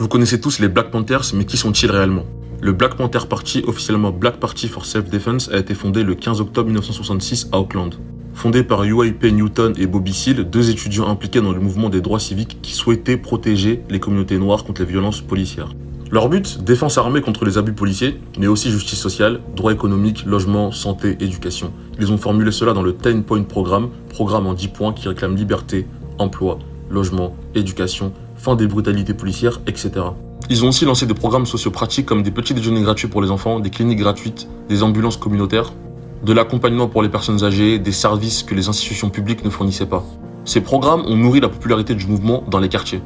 Vous connaissez tous les Black Panthers, mais qui sont-ils réellement? Le Black Panther Party, officiellement Black Party for Self-Defense, a été fondé le 15 octobre 1966 à Auckland. Fondé par UAP Newton et Bobby Seale, deux étudiants impliqués dans le mouvement des droits civiques qui souhaitaient protéger les communautés noires contre les violences policières. Leur but, défense armée contre les abus policiers, mais aussi justice sociale, droits économiques, logement, santé, éducation. Ils ont formulé cela dans le 10 Point Programme, programme en 10 points qui réclame liberté, emploi, logement, éducation, fin des brutalités policières, etc. Ils ont aussi lancé des programmes sociopratiques comme des petits déjeuners gratuits pour les enfants, des cliniques gratuites, des ambulances communautaires, de l'accompagnement pour les personnes âgées, des services que les institutions publiques ne fournissaient pas. Ces programmes ont nourri la popularité du mouvement dans les quartiers.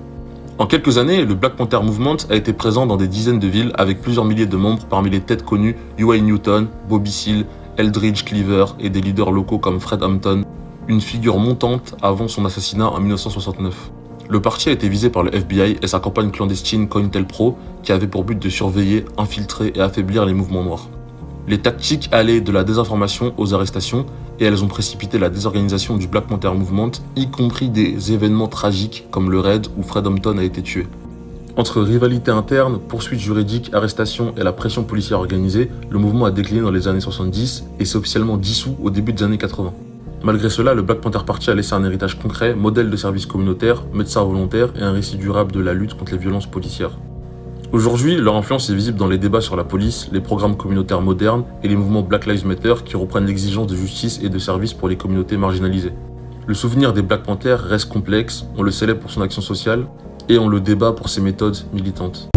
En quelques années, le Black Panther Movement a été présent dans des dizaines de villes avec plusieurs milliers de membres parmi les têtes connues UA Newton, Bobby Seale, Eldridge Cleaver et des leaders locaux comme Fred Hampton, une figure montante avant son assassinat en 1969. Le parti a été visé par le FBI et sa campagne clandestine COINTELPRO qui avait pour but de surveiller, infiltrer et affaiblir les mouvements noirs. Les tactiques allaient de la désinformation aux arrestations et elles ont précipité la désorganisation du Black Panther Movement, y compris des événements tragiques comme le raid où Fred Hampton a été tué. Entre rivalité interne, poursuites juridiques, arrestations et la pression policière organisée, le mouvement a décliné dans les années 70 et s'est officiellement dissous au début des années 80. Malgré cela, le Black Panther Party a laissé un héritage concret, modèle de service communautaire, médecins volontaires et un récit durable de la lutte contre les violences policières. Aujourd'hui, leur influence est visible dans les débats sur la police, les programmes communautaires modernes et les mouvements Black Lives Matter qui reprennent l'exigence de justice et de service pour les communautés marginalisées. Le souvenir des Black Panthers reste complexe, on le célèbre pour son action sociale et on le débat pour ses méthodes militantes.